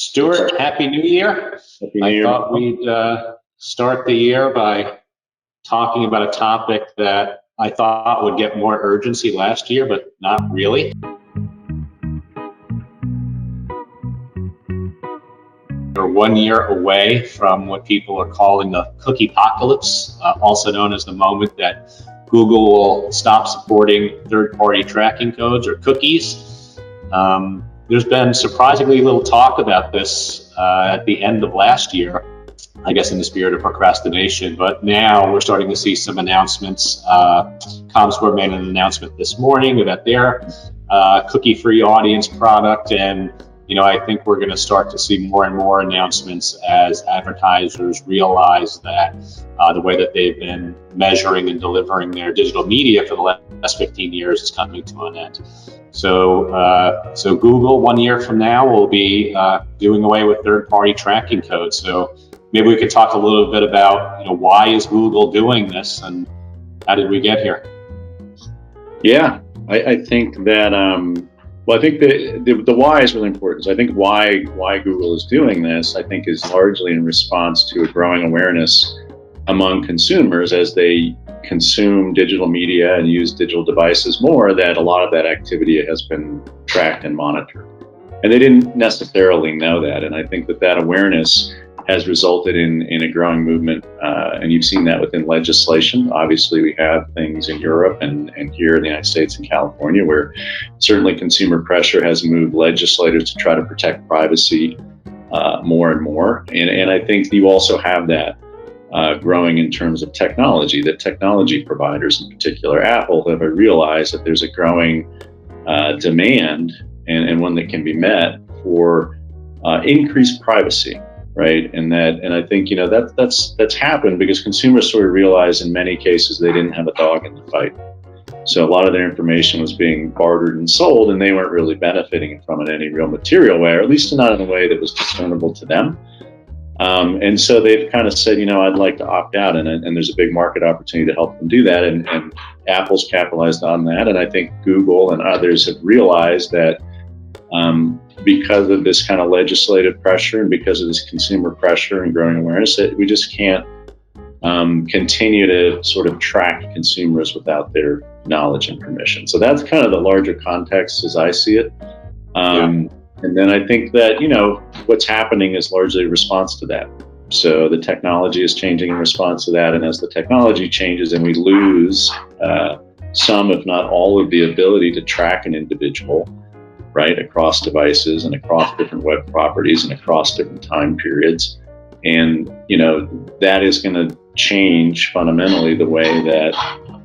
Stuart, Happy New Year. Happy New Year. I thought we'd start the year by talking about a topic that I thought would get more urgency last year, but not really. We're 1 year away from what people are calling the Cookiepocalypse, also known as the moment that Google will stop supporting third-party tracking codes or cookies. There's been surprisingly little talk about this at the end of last year, I guess in the spirit of procrastination, but now we're starting to see some announcements. Comscore made an announcement this morning about their cookie-free audience product, and I think we're going to start to see more and more announcements as advertisers realize that the way that they've been measuring and delivering their digital media for the last 15 years is coming to an end. So Google 1 year from now will be doing away with third-party tracking codes. So maybe we could talk a little bit about why is Google doing this and how did we get here? Yeah, I think that I think the why is really important. So I think why Google is doing this, I think, is largely in response to a growing awareness among consumers as they consume digital media and use digital devices more, that a lot of that activity has been tracked and monitored. And they didn't necessarily know that. And I think that awareness has resulted in a growing movement. And you've seen that within legislation. Obviously, we have things in Europe and here in the United States and California where certainly consumer pressure has moved legislators to try to protect privacy more and more. And I think you also have that growing in terms of technology, that technology providers, in particular Apple, have realized that there's a growing demand and one that can be met for increased privacy. Right, and I think that's happened because consumers sort of realized in many cases they didn't have a dog in the fight. So a lot of their information was being bartered and sold, and they weren't really benefiting from it in any real material way, or at least not in a way that was discernible to them. And so they've kind of said, I'd like to opt out, and there's a big market opportunity to help them do that. And Apple's capitalized on that, and I think Google and others have realized that. Because of this kind of legislative pressure and because of this consumer pressure and growing awareness, that we just can't continue to sort of track consumers without their knowledge and permission. So that's kind of the larger context as I see it. And then I think that, what's happening is largely a response to that. So the technology is changing in response to that. And as the technology changes and we lose some, if not all, of the ability to track an individual, right, across devices and across different web properties and across different time periods. And, that is going to change fundamentally the way that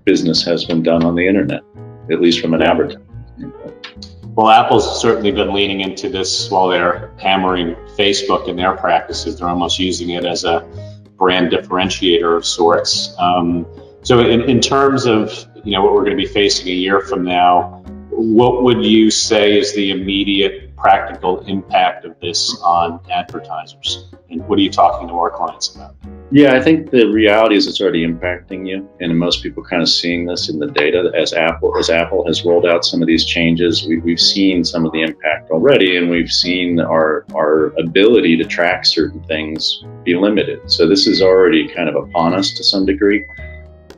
business has been done on the internet, at least from an advertising standpoint. Well, Apple's certainly been leaning into this while they're hammering Facebook in their practices. They're almost using it as a brand differentiator of sorts. So in terms of, what we're going to be facing a year from now, what would you say is the immediate practical impact of this on advertisers? And what are you talking to our clients about? Yeah, I think the reality is it's already impacting you. And most people kind of seeing this in the data as Apple has rolled out some of these changes. We've seen some of the impact already, and we've seen our ability to track certain things be limited. So this is already kind of upon us to some degree.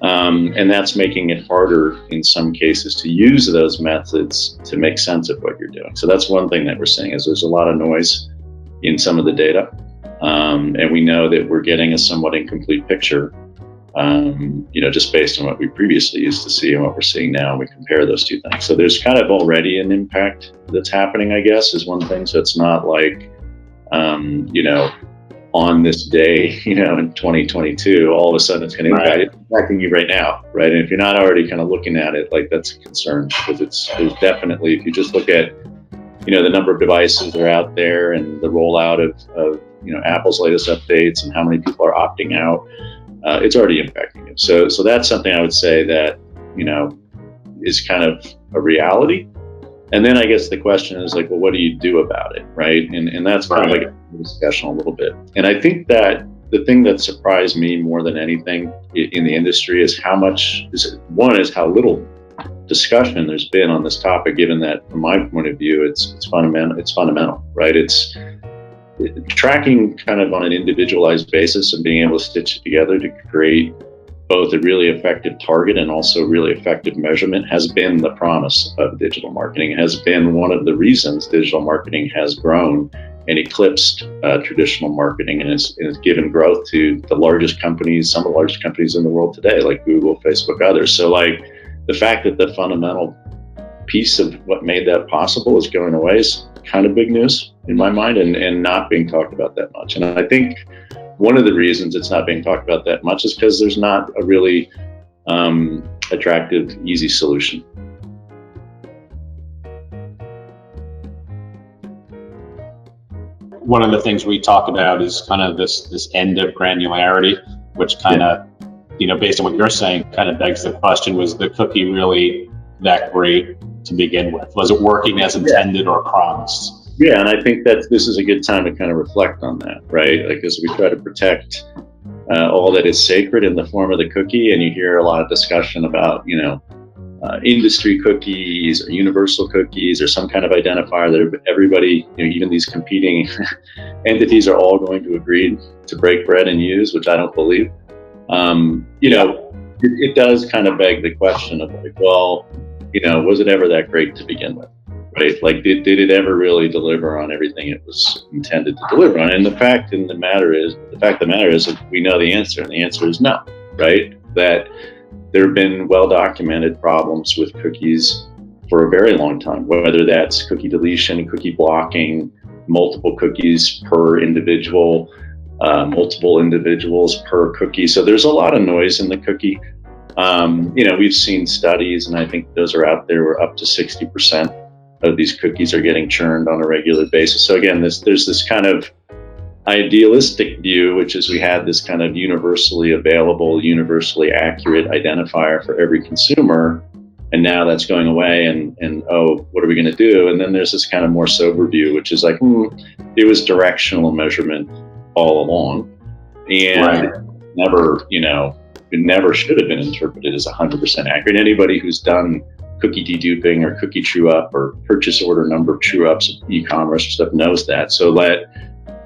And that's making it harder in some cases to use those methods to make sense of what you're doing. So that's one thing that we're seeing is there's a lot of noise in some of the data. And we know that we're getting a somewhat incomplete picture, just based on what we previously used to see and what we're seeing now. And we compare those two things. So there's kind of already an impact that's happening, I guess, is one thing. So it's not like, on this day, in 2022, all of a sudden it's going to impact It's impacting you right now, right? And if you're not already kind of looking at it, like that's a concern because there's definitely, if you just look at, the number of devices that are out there and the rollout of Apple's latest updates and how many people are opting out, it's already impacting you. So that's something I would say that, is kind of a reality. And then I guess the question is like, well, what do you do about it, right? And that's kind of like a discussion a little bit. And I think that the thing that surprised me more than anything in the industry is how little discussion there's been on this topic, given that from my point of view, it's fundamental, right? It's tracking kind of on an individualized basis and being able to stitch it together to create both a really effective target and also really effective measurement has been the promise of digital marketing. It has been one of the reasons digital marketing has grown and eclipsed traditional marketing, and has given growth to the largest companies, some of the largest companies in the world today, like Google, Facebook, others. So like the fact that the fundamental piece of what made that possible is going away is kind of big news in my mind, and not being talked about that much. And I think one of the reasons it's not being talked about that much is because there's not a really attractive, easy solution. One of the things we talk about is kind of this end of granularity, which kind of, based on what you're saying, kind of begs the question: was the cookie really that great to begin with? Was it working as intended or promised? Yeah, and I think that this is a good time to kind of reflect on that, right? Like, as we try to protect all that is sacred in the form of the cookie, and you hear a lot of discussion about, industry cookies or universal cookies or some kind of identifier that everybody, even these competing entities, are all going to agree to break bread and use, which I don't believe. It does kind of beg the question of like, well, was it ever that great to begin with? Right? Like, did it ever really deliver on everything it was intended to deliver on? And the fact of the matter is that we know the answer, and the answer is no, right? That there have been well-documented problems with cookies for a very long time, whether that's cookie deletion, cookie blocking, multiple cookies per individual, multiple individuals per cookie. So there's a lot of noise in the cookie. We've seen studies, and I think those are out there, where up to 60% of these cookies are getting churned on a regular basis. So again, there's this kind of idealistic view, which is we had this kind of universally available, universally accurate identifier for every consumer, and now that's going away, and what are we going to do? And then there's this kind of more sober view, which is like, it was directional measurement all along, and it never should have been interpreted as 100% accurate. Anybody who's done cookie deduping or cookie true up or purchase order number true ups of e-commerce stuff knows that. So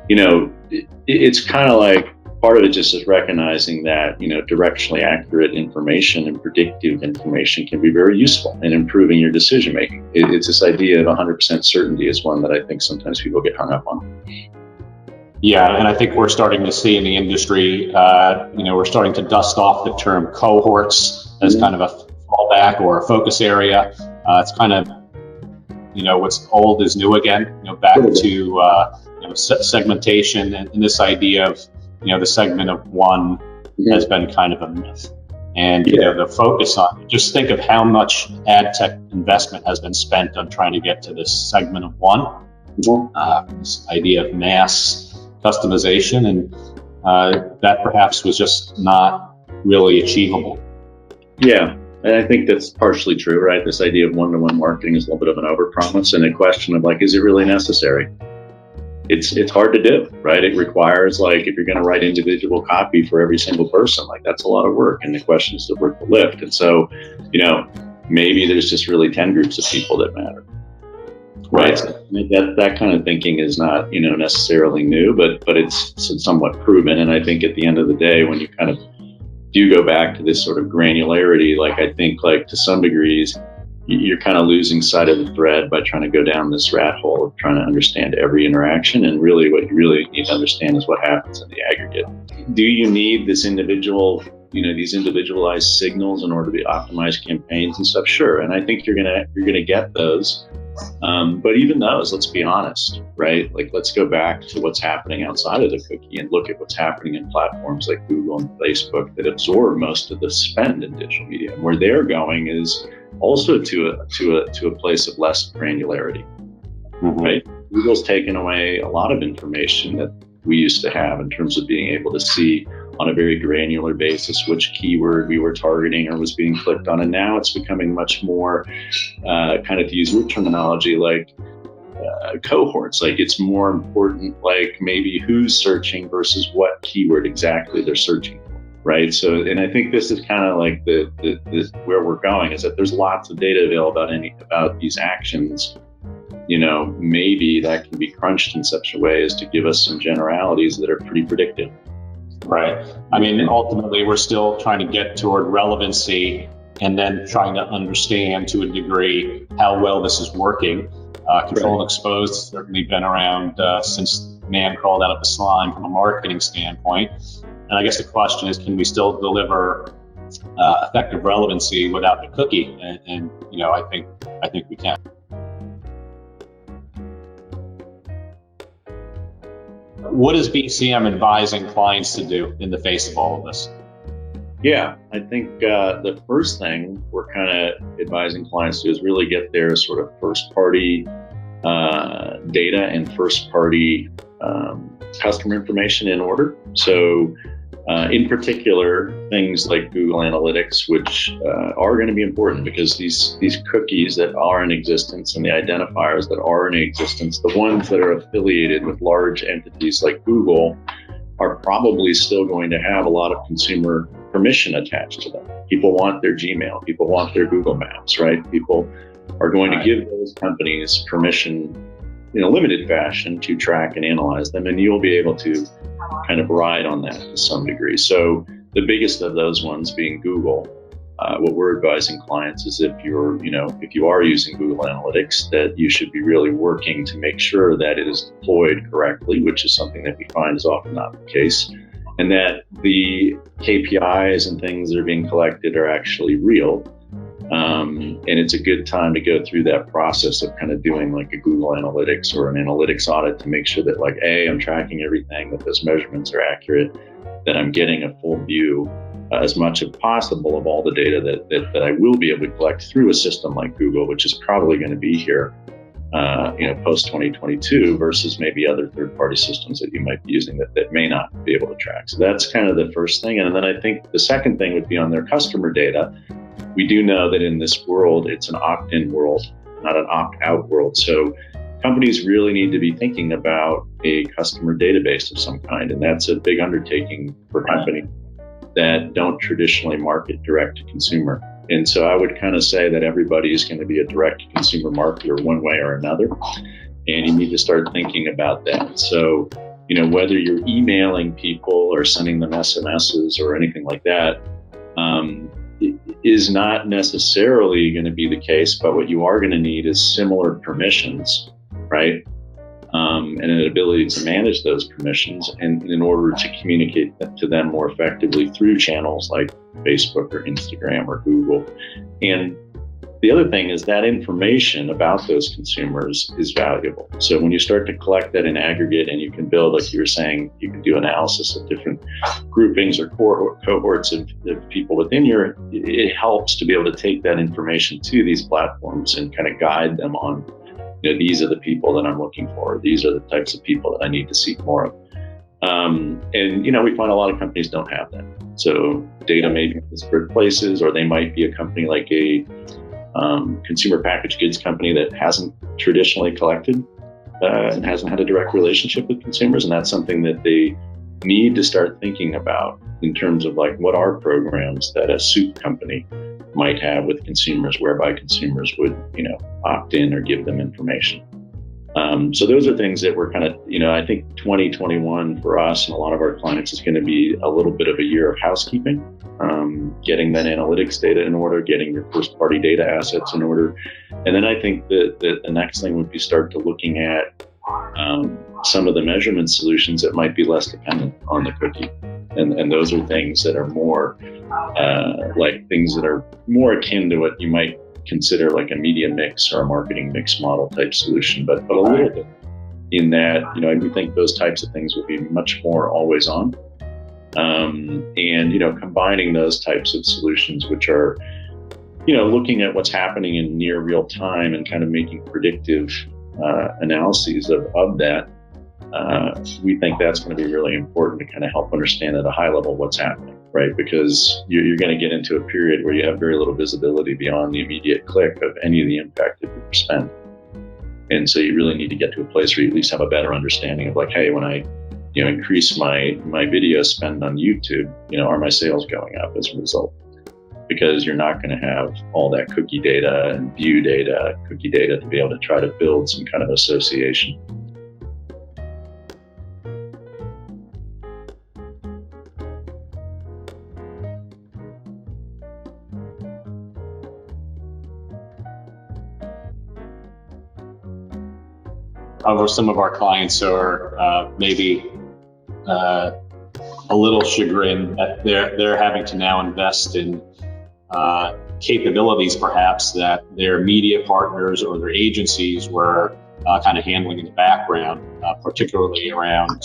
it's kind of like part of it just is recognizing that, directionally accurate information and predictive information can be very useful in improving your decision making. It's this idea of 100% certainty is one that I think sometimes people get hung up on. Yeah, and I think we're starting to see in the industry, we're starting to dust off the term cohorts as kind of a fallback or a focus area. It's kind of, what's old is new again, back to segmentation, and this idea of, the segment of one has been kind of a myth. And, the focus on, just think of how much ad tech investment has been spent on trying to get to this segment of one, this idea of mass customization, and that perhaps was just not really achievable. Yeah. And I think that's partially true, right? This idea of one-to-one marketing is a little bit of an overpromise, and a question of like, is it really necessary? It's hard to do, right? It requires, like, if you're going to write individual copy for every single person, like, that's a lot of work, and the question is the work to lift. And so, maybe there's just really 10 groups of people that matter, right? So that kind of thinking is not, necessarily new, but it's somewhat proven. And I think at the end of the day, when you kind of do go back to this sort of granularity, like, I think, like, to some degrees, you're kind of losing sight of the thread by trying to go down this rat hole of trying to understand every interaction. And really what you really need to understand is what happens in the aggregate. Do you need this individual, these individualized signals in order to optimize campaigns and stuff? Sure. And I think you're gonna get those. But even those, let's be honest, right? Like, let's go back to what's happening outside of the cookie and look at what's happening in platforms like Google and Facebook that absorb most of the spend in digital media. And where they're going is also to a place of less granularity, right? Google's taken away a lot of information that we used to have in terms of being able to see on a very granular basis which keyword we were targeting or was being clicked on. And now it's becoming much more, kind of, to use your terminology, like cohorts. Like, it's more important, like, maybe who's searching versus what keyword exactly they're searching for, right? So, and I think this is kind of like the where we're going, is that there's lots of data available about these actions maybe that can be crunched in such a way as to give us some generalities that are pretty predictive. Right. I mean, ultimately, we're still trying to get toward relevancy and then trying to understand to a degree how well this is working. Control and expose has certainly been around since man crawled out of the slime from a marketing standpoint. And I guess the question is, can we still deliver effective relevancy without the cookie? And I think we can. What is BCM advising clients to do in the face of all of this? Yeah, I think the first thing we're kind of advising clients to is really get their sort of first-party data and first-party customer information in order. So in particular, things like Google Analytics, which are going to be important because these cookies that are in existence and the identifiers that are in existence, the ones that are affiliated with large entities like Google, are probably still going to have a lot of consumer permission attached to them. People want their Gmail, people want their Google Maps, right? People are going to give those companies permission in a limited fashion to track and analyze them, and you'll be able to kind of ride on that to some degree. So the biggest of those ones being Google. What we're advising clients is if you are using Google Analytics, that you should be really working to make sure that it is deployed correctly, which is something that we find is often not the case, and that the KPIs and things that are being collected are actually real. And it's a good time to go through that process of kind of doing like a Google Analytics or an analytics audit to make sure that like, I'm tracking everything, that those measurements are accurate, that I'm getting a full view as much as possible of all the data that I will be able to collect through a system like Google, which is probably going to be here, post 2022 versus maybe other third-party systems that you might be using that may not be able to track. So that's kind of the first thing. And then I think the second thing would be on their customer data. We do know that in this world, it's an opt-in world, not an opt-out world. So companies really need to be thinking about a customer database of some kind. And that's a big undertaking for companies that don't traditionally market direct to consumer. And so I would kind of say that everybody is going to be a direct to consumer marketer one way or another. And you need to start thinking about that. So, whether you're emailing people or sending them SMSs or anything like that, is not necessarily going to be the case, but what you are going to need is similar permissions, right? And an ability to manage those permissions and in order to communicate to them more effectively through channels like Facebook or Instagram or Google. And the other thing is that information about those consumers is valuable. So when you start to collect that in aggregate and you can build, like you were saying, you can do analysis of different groupings or cohorts of people within it helps to be able to take that information to these platforms and kind of guide them on, these are the people that I'm looking for. These are the types of people that I need to seek more of. We find a lot of companies don't have that. So data may be in disparate places, or they might be a company like a consumer packaged goods company that hasn't traditionally collected and hasn't had a direct relationship with consumers. And that's something that they need to start thinking about in terms of like, what are programs that a soup company might have with consumers, whereby consumers would, opt in or give them information. So those are things that we're kind of, I think 2021 for us and a lot of our clients is going to be a little bit of a year of housekeeping, getting that analytics data in order, getting your first party data assets in order. And then I think that the next thing would be start to looking at some of the measurement solutions that might be less dependent on the cookie. And those are things that are more like things that are more akin to what you might consider like a media mix or a marketing mix model type solution, but a little bit in that, I think those types of things will be much more always on. And combining those types of solutions, which are, looking at what's happening in near real time and kind of making predictive analyses of that, we think that's going to be really important to kind of help understand at a high level what's happening, right? Because you're going to get into a period where you have very little visibility beyond the immediate click of any of the impact of your spend. And so you really need to get to a place where you at least have a better understanding of like, hey, when I increase my video spend on YouTube, are my sales going up as a result? because you're not going to have all that cookie data and view data, cookie data to be able to try to build some kind of association. However, some of our clients are maybe a little chagrined that they're having to now invest in capabilities, perhaps, that their media partners or their agencies were kind of handling in the background, particularly around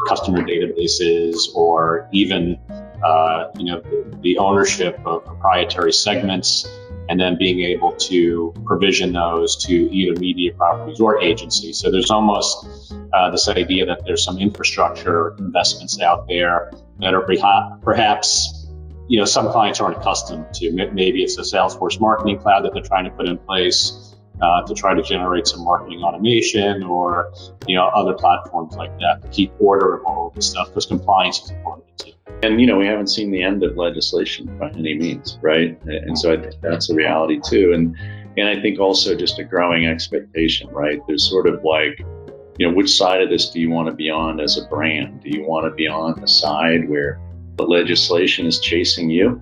customer databases, or even the ownership of proprietary segments, and then being able to provision those to either media properties or agencies. So there's almost this idea that there's some infrastructure investments out there that are perhaps, some clients aren't accustomed to. Maybe it's a Salesforce marketing cloud that they're trying to put in place to try to generate some marketing automation, or other platforms like that to keep order of all of this stuff, because compliance is important too. And, we haven't seen the end of legislation by any means, right? And so I think that's a reality too. And I think also just a growing expectation, right? There's sort of like, which side of this do you want to be on as a brand? Do you want to be on the side where the legislation is chasing you?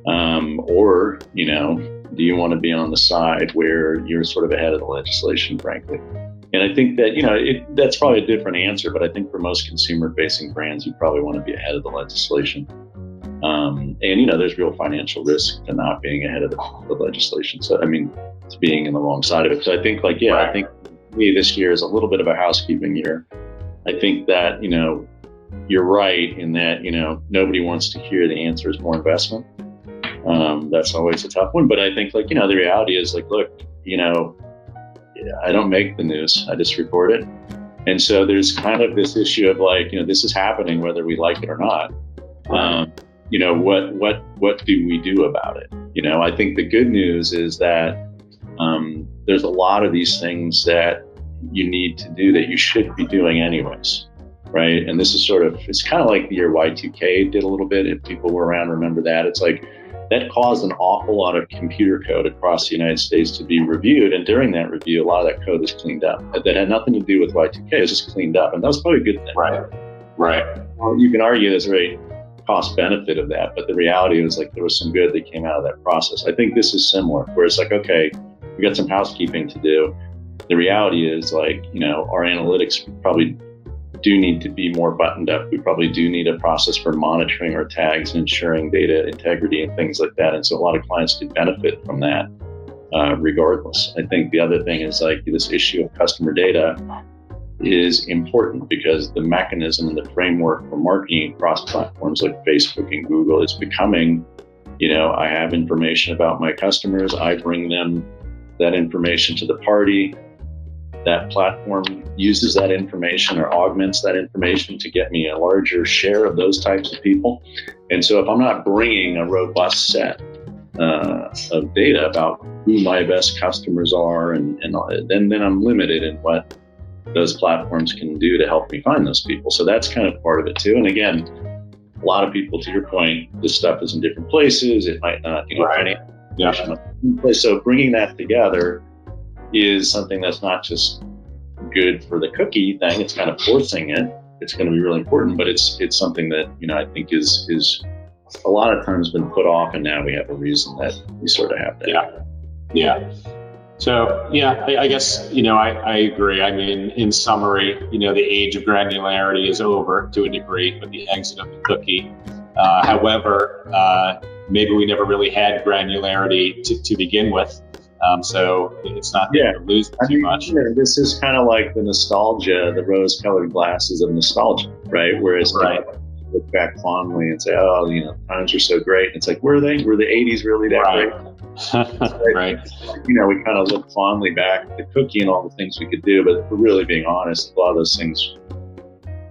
Or, do you want to be on the side where you're sort of ahead of the legislation, frankly? And I think that, that's probably a different answer, but I think for most consumer-facing brands, you probably want to be ahead of the legislation. And, there's real financial risk to not being ahead of the legislation. So, it's being in the wrong side of it. So I think, right. I think this year is a little bit of a housekeeping year. I think that, you're right in that, nobody wants to hear the answer is more investment. That's always a tough one. But I think, the reality is, look, I don't make the news, I just report it. And so there's kind of this issue of this is happening whether we like it or not. What do we do about it? I think the good news is that there's a lot of these things that you need to do that you should be doing anyways, right? And this is it's kind of like the year Y2K did a little bit. If people were around, remember that. It's like that caused an awful lot of computer code across the United States to be reviewed. And during that review, a lot of that code was cleaned up. That had nothing to do with Y2K. It was just cleaned up. And that was probably a good thing. Right. Well, you can argue there's a very cost benefit of that. But the reality was there was some good that came out of that process. I think this is similar, where it's okay, we got some housekeeping to do. The reality is our analytics probably do need to be more buttoned up. We probably do need a process for monitoring our tags and ensuring data integrity and things like that. And so a lot of clients could benefit from that regardless. I think the other thing is this issue of customer data is important because the mechanism and the framework for marketing across platforms like Facebook and Google is becoming, I have information about my customers. I bring them that information to the party. That platform uses that information or augments that information to get me a larger share of those types of people. And so if I'm not bringing a robust set of data about who my best customers are, and then I'm limited in what those platforms can do to help me find those people. So that's kind of part of it too. And again, a lot of people, to your point, this stuff is in different places. It might not, So bringing that together is something that's not just good for the cookie thing. It's kind of forcing it. It's going to be really important, but it's something that I think is a lot of times been put off, and now we have a reason that we sort of have to. Yeah. So I guess I agree. In summary, the age of granularity is over to a degree with the exit of the cookie. However, maybe we never really had granularity to begin with. So it's not that we're losing too much. This is kind of like the nostalgia, the rose-colored glasses of nostalgia, right? Whereas look back fondly and say, times are so great. And it's were they? Were the 80s really that great? Right. We kind of look fondly back at the cookie and all the things we could do, but if we're really being honest, a lot of those things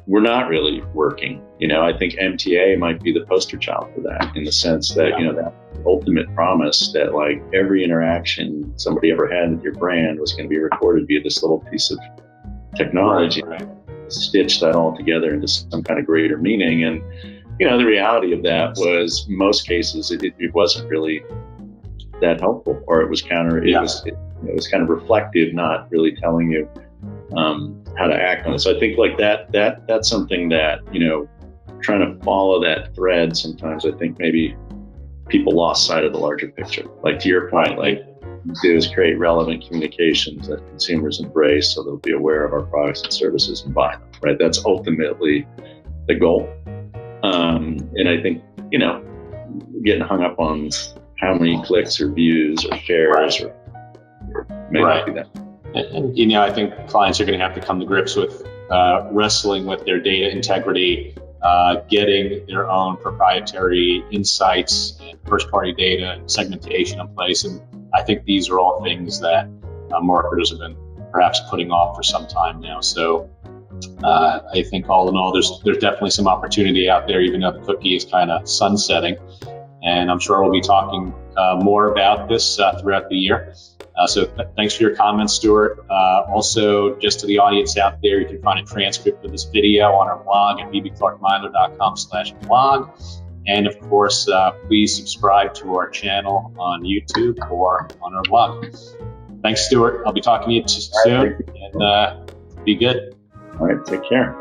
were not really working. I think MTA might be the poster child for that, in the sense that, that ultimate promise that every interaction somebody ever had with your brand was going to be recorded via this little piece of technology, stitch that all together into some kind of greater meaning. And the reality of that was, in most cases, it wasn't really that helpful, or it was it was kind of reflective, not really telling you how to act on it. So I think like that's something that, trying to follow that thread, sometimes I think maybe people lost sight of the larger picture. Like to your point, like do is create relevant communications that consumers embrace, so they'll be aware of our products and services and buy them, right? That's ultimately the goal. And I think, getting hung up on how many clicks or views or shares may not be that. And I think clients are going to have to come to grips with wrestling with their data integrity, getting their own proprietary insights and first-party data and segmentation in place. And I think these are all things that marketers have been perhaps putting off for some time now. So I think all in all, there's definitely some opportunity out there, even though the cookie is kind of sunsetting. And I'm sure we'll be talking more about this throughout the year. So thanks for your comments, Stuart. Also, just to the audience out there, you can find a transcript of this video on our blog at bbclarkmeyler.com/blog. And of course, please subscribe to our channel on YouTube or on our blog. Thanks, Stuart. I'll be talking to you soon, and be good. All right, take care.